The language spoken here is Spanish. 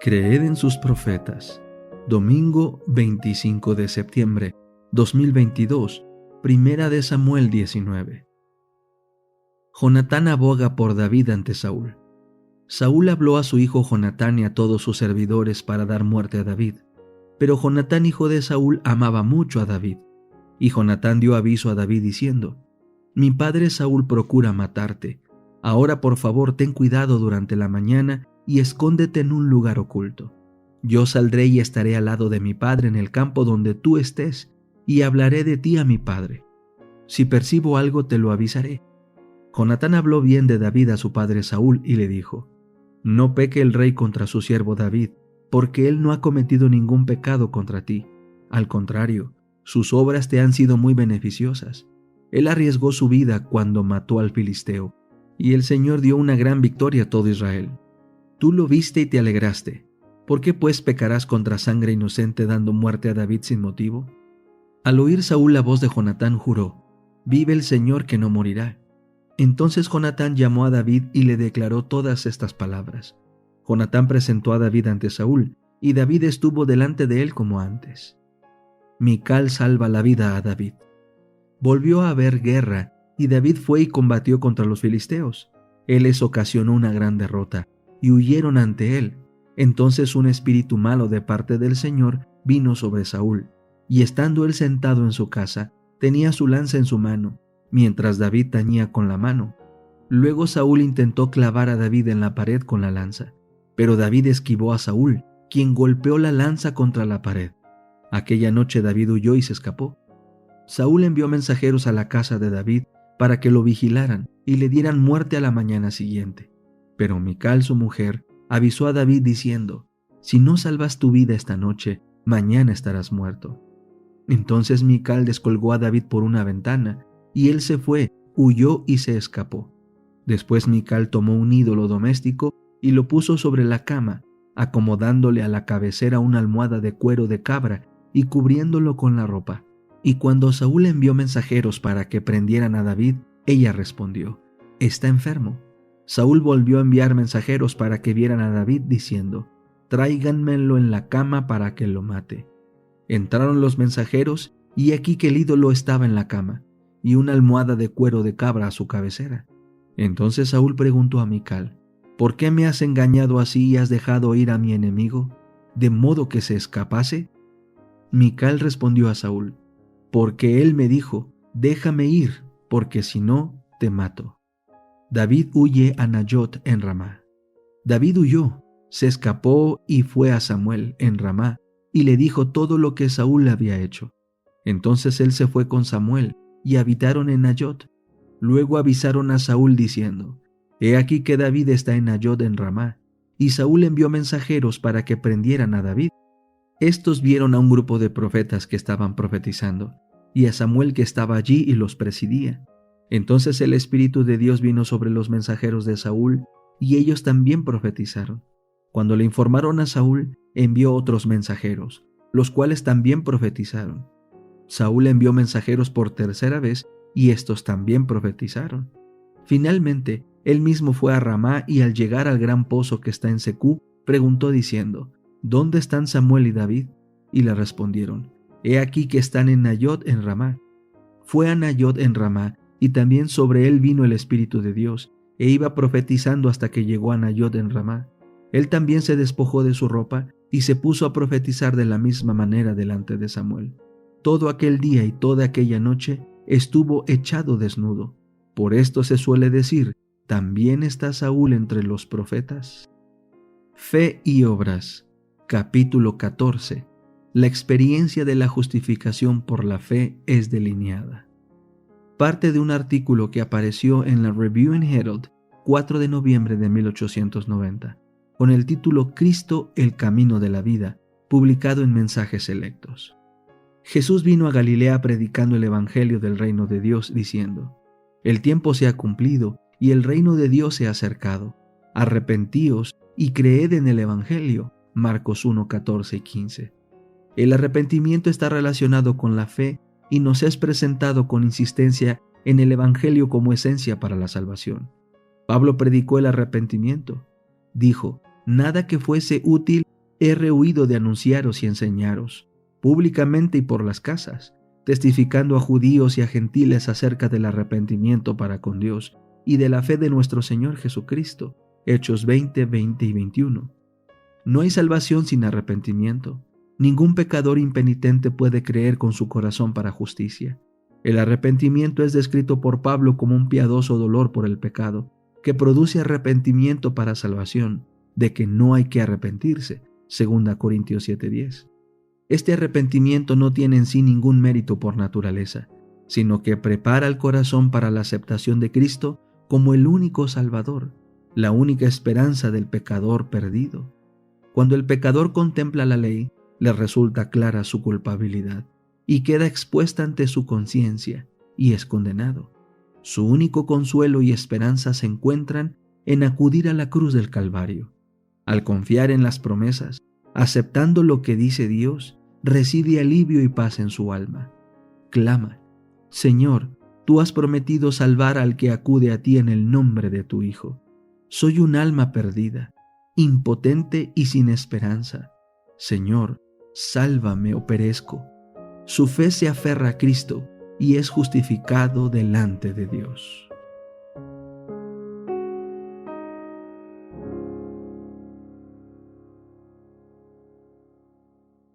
Creed en sus profetas. Domingo 25 de septiembre 2022, Primera de Samuel 19. Jonatán aboga por David ante Saúl. Saúl habló a su hijo Jonatán y a todos sus servidores para dar muerte a David. Pero Jonatán, hijo de Saúl, amaba mucho a David. Y Jonatán dio aviso a David diciendo: Mi padre Saúl procura matarte. Ahora por favor ten cuidado durante la mañana y escóndete en un lugar oculto. Yo saldré y estaré al lado de mi padre en el campo donde tú estés, y hablaré de ti a mi padre. Si percibo algo te lo avisaré. Jonatán habló bien de David a su padre Saúl y le dijo: No peque el rey contra su siervo David, porque él no ha cometido ningún pecado contra ti. Al contrario, sus obras te han sido muy beneficiosas. Él arriesgó su vida cuando mató al filisteo, y el Señor dio una gran victoria a todo Israel. Tú lo viste y te alegraste. ¿Por qué pues pecarás contra sangre inocente dando muerte a David sin motivo? Al oír Saúl la voz de Jonatán juró: Vive el Señor que no morirá. Entonces Jonatán llamó a David y le declaró todas estas palabras. Jonatán presentó a David ante Saúl, y David estuvo delante de él como antes. Mical salva la vida a David. Volvió a haber guerra, y David fue y combatió contra los filisteos. Él les ocasionó una gran derrota, y huyeron ante él. Entonces un espíritu malo de parte del Señor vino sobre Saúl, y estando él sentado en su casa, tenía su lanza en su mano, mientras David tañía con la mano. Luego Saúl intentó clavar a David en la pared con la lanza, pero David esquivó a Saúl, quien golpeó la lanza contra la pared. Aquella noche David huyó y se escapó. Saúl envió mensajeros a la casa de David para que lo vigilaran y le dieran muerte a la mañana siguiente. Pero Mical, su mujer, avisó a David diciendo: Si no salvas tu vida esta noche, mañana estarás muerto. Entonces Mical descolgó a David por una ventana, y él se fue, huyó y se escapó. Después Mical tomó un ídolo doméstico y lo puso sobre la cama, acomodándole a la cabecera una almohada de cuero de cabra y cubriéndolo con la ropa. Y cuando Saúl envió mensajeros para que prendieran a David, ella respondió: Está enfermo. Saúl volvió a enviar mensajeros para que vieran a David diciendo: Tráiganmelo en la cama para que lo mate. Entraron los mensajeros, y aquí que el ídolo estaba en la cama, y una almohada de cuero de cabra a su cabecera. Entonces Saúl preguntó a Mical: ¿Por qué me has engañado así y has dejado ir a mi enemigo, de modo que se escapase? Mical respondió a Saúl: Porque él me dijo: Déjame ir, porque si no, te mato. David huye a Nayot en Ramá. David huyó, se escapó y fue a Samuel en Ramá, y le dijo todo lo que Saúl le había hecho. Entonces él se fue con Samuel, y habitaron en Nayot. Luego avisaron a Saúl diciendo: He aquí que David está en Nayot en Ramá. Y Saúl envió mensajeros para que prendieran a David. Estos vieron a un grupo de profetas que estaban profetizando, y a Samuel que estaba allí y los presidía. Entonces el Espíritu de Dios vino sobre los mensajeros de Saúl, y ellos también profetizaron. Cuando le informaron a Saúl, envió otros mensajeros, los cuales también profetizaron. Saúl envió mensajeros por tercera vez, y estos también profetizaron. Finalmente, él mismo fue a Ramá, y al llegar al gran pozo que está en Secú, preguntó diciendo: ¿Dónde están Samuel y David? Y le respondieron: He aquí que están en Nayot en Ramá. Fue a Nayot en Ramá, y también sobre él vino el Espíritu de Dios, e iba profetizando hasta que llegó a Nayot en Ramá. Él también se despojó de su ropa, y se puso a profetizar de la misma manera delante de Samuel. Todo aquel día y toda aquella noche estuvo echado desnudo. Por esto se suele decir: ¿también está Saúl entre los profetas? Fe y obras. Capítulo 14. La experiencia de la justificación por la fe es delineada. Parte de un artículo que apareció en la Review and Herald 4 de noviembre de 1890, con el título Cristo, el camino de la vida, publicado en Mensajes Selectos. Jesús vino a Galilea predicando el Evangelio del reino de Dios, diciendo: El tiempo se ha cumplido y el reino de Dios se ha acercado. Arrepentíos y creed en el Evangelio. Marcos 1, 14 y 15. El arrepentimiento está relacionado con la fe y nos es presentado con insistencia en el Evangelio como esencia para la salvación. Pablo predicó el arrepentimiento. Dijo: nada que fuese útil he rehuido de anunciaros y enseñaros, públicamente y por las casas, testificando a judíos y a gentiles acerca del arrepentimiento para con Dios y de la fe de nuestro Señor Jesucristo. Hechos 20, 20 y 21. No hay salvación sin arrepentimiento. Ningún pecador impenitente puede creer con su corazón para justicia. El arrepentimiento es descrito por Pablo como un piadoso dolor por el pecado, que produce arrepentimiento para salvación, de que no hay que arrepentirse. 2 Corintios 7:10. Este arrepentimiento no tiene en sí ningún mérito por naturaleza, sino que prepara el corazón para la aceptación de Cristo como el único Salvador, la única esperanza del pecador perdido. Cuando el pecador contempla la ley, le resulta clara su culpabilidad y queda expuesta ante su conciencia y es condenado. Su único consuelo y esperanza se encuentran en acudir a la cruz del Calvario. Al confiar en las promesas, aceptando lo que dice Dios, recibe alivio y paz en su alma. Clama: Señor, tú has prometido salvar al que acude a ti en el nombre de tu Hijo. Soy un alma perdida, impotente y sin esperanza. Señor, sálvame o perezco. Su fe se aferra a Cristo y es justificado delante de Dios.